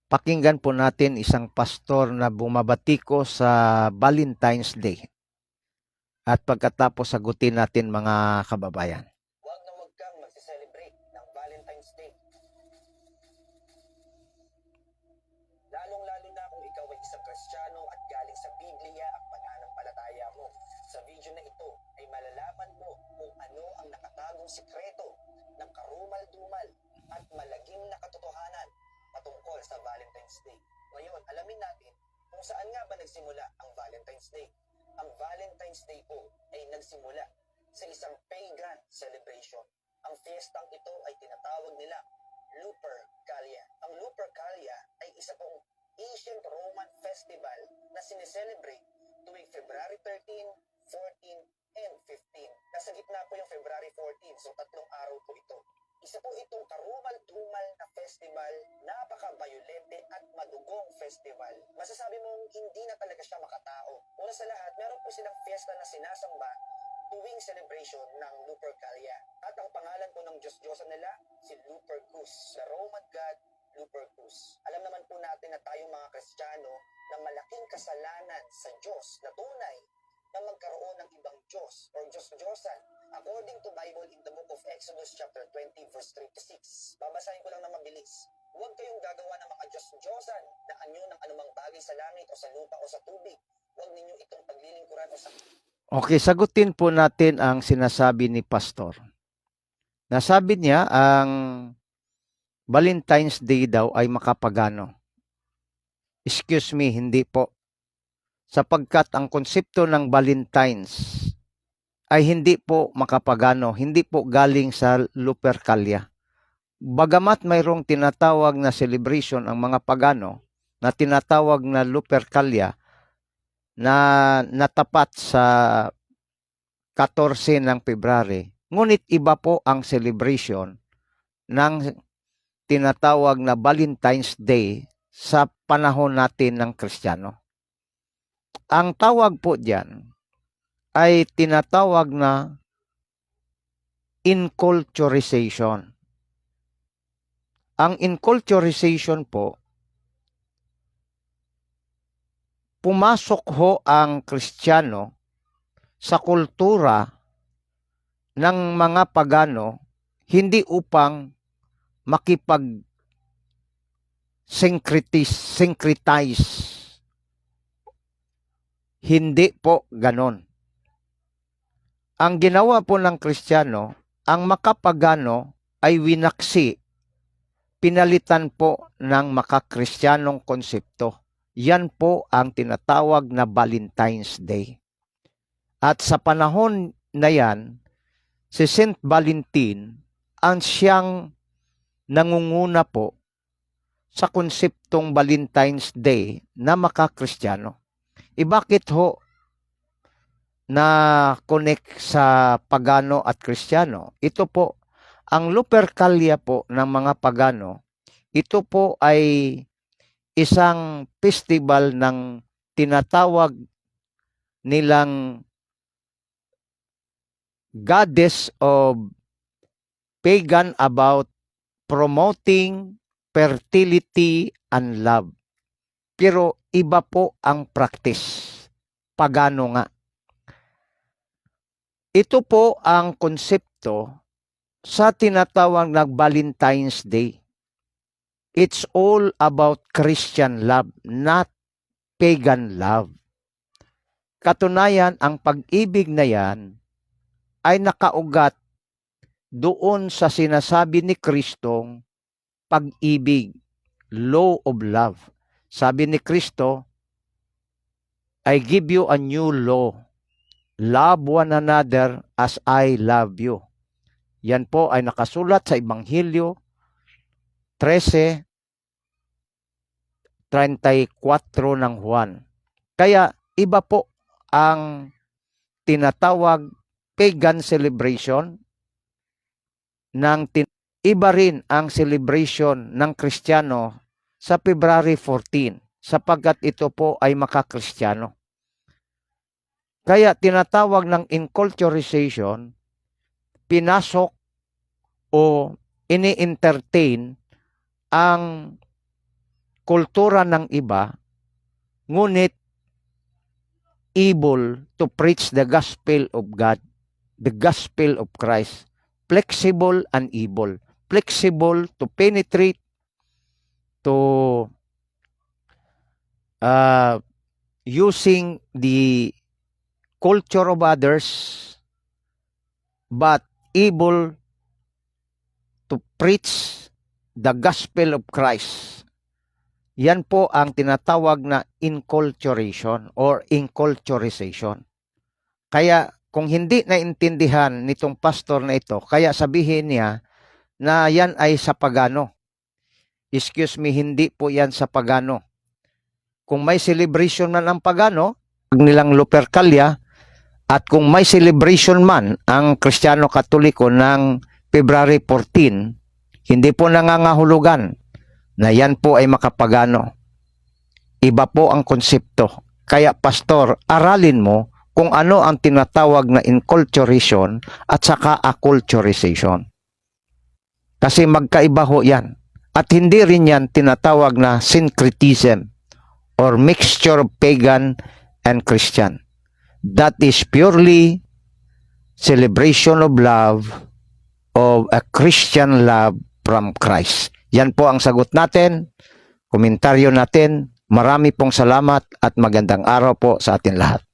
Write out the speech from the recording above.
Pakinggan po natin isang pastor na bumabatiko sa Valentine's Day. At pagkatapos sagutin natin mga kababayan. Huwag na huwag kang magsiselebrate ng Valentine's Day. Lalong-lalo na kung ikaw ay isang Kristiyano at galing sa Biblia ang pananampalataya mo. Sa video na ito ay malalaman mo kung ano ang nakatagong sikreto ng karumal-dumal at malagim na katotohanan patungkol sa Valentine's Day. Ngayon, alamin natin kung saan nga ba nagsimula ang Valentine's Day. Ang Valentine's Day po ay nagsimula sa isang pagan celebration. Ang fiestang ito ay tinatawag nila Lupercalia. Ang Lupercalia ay isa pong ancient Roman festival na sineselebrate tuwing February 13, 14, and 15. Nasa gitna po yung February 14, so 3 araw po ito. Isa po itong karumal-dumal na festival, napaka-violente at madugong festival. Masasabi mong hindi na talaga siya makatao. Una sa lahat, meron po silang fiesta na sinasamba tuwing celebration ng Lupercalia. At ang pangalan po ng Diyos-Diyosan nila, si Lupercus, the Roman god Lupercus. Alam naman po natin na tayong mga Kristiyano na malaking kasalanan sa Diyos na tunay na magkaroon ng ibang Diyos or Diyos-Diyosan. According to Bible in the book of Exodus chapter 20 verse 3 to 6. Babasahin ko lang na mabilis. Huwag kayong gagawa ng mga Diyos-Diyosan na anyo ng anumang bagay sa langit o sa lupa o sa tubig. Huwag ninyo itong paglilingkuran o sa... Okay, sagutin po natin ang sinasabi ni Pastor. Nasabi niya ang Valentine's Day daw ay makapagano. Excuse me, hindi po. Sapagkat ang konsepto ng Valentine's ay hindi po makapagano, hindi po galing sa Lupercalia. Bagamat mayroong tinatawag na celebration ang mga pagano na tinatawag na Lupercalia na natapat sa 14 ng February, ngunit iba po ang celebration ng tinatawag na Valentine's Day sa panahon natin ng Kristiyano. Ang tawag po diyan ay tinatawag na inculturization. Ang inculturization po, pumasok ho ang Kristiyano sa kultura ng mga pagano hindi upang makipag-syncretize. Hindi po ganon. Ang ginawa po ng Kristiyano, ang makapagano ay winaksi, pinalitan po ng makakristyanong konsepto. Yan po ang tinatawag na Valentine's Day. At sa panahon na yan, si Saint Valentin ang siyang nangunguna po sa konseptong Valentine's Day na makakristyano. Bakit ho na connect sa pagano at kristyano? Ito po, ang Lupercalia po ng mga pagano, ito po ay isang festival ng tinatawag nilang goddess of pagan about promoting fertility and love. Pero iba po ang practice. Pagano nga. Ito po ang konsepto sa tinatawag na Valentine's Day. It's all about Christian love, not pagan love. Katunayan, ang pag-ibig na yan ay nakaugat doon sa sinasabi ni Kristong pag-ibig, law of love. Sabi ni Kristo, I give you a new law. Love one another as I love you. Yan po ay nakasulat sa Ebanghelyo 13:34 ng Juan. Kaya iba po ang tinatawag pagan celebration iba rin ang celebration ng Kristiyano sa February 14 sapagkat ito po ay makakristiyano. Kaya tinatawag ng inculturization, pinasok o ini-entertain ang kultura ng iba, ngunit able to preach the gospel of God, the gospel of Christ. Flexible and able. Flexible to penetrate, to using the culture of others, but able to preach the gospel of Christ. Yan po ang tinatawag na inculturation or inculturization. Kaya kung hindi naintindihan nitong pastor na ito, kaya sabihin niya na yan ay sa pagano. Excuse me, hindi po yan sa pagano. Kung may celebration man ang pagano, nilang Lupercalia, at kung may celebration man ang Kristiyano Katoliko ng February 14, hindi po nangangahulugan na yan po ay makapagano. Iba po ang konsepto. Kaya pastor, aralin mo kung ano ang tinatawag na inculturation at saka acculturization. Kasi magkaiba ho yan. At hindi rin yan tinatawag na syncretism or mixture of pagan and Christian. That is purely celebration of love, of a Christian love from Christ. Yan po ang sagot natin, komentaryo natin. Marami pong salamat at magandang araw po sa atin lahat.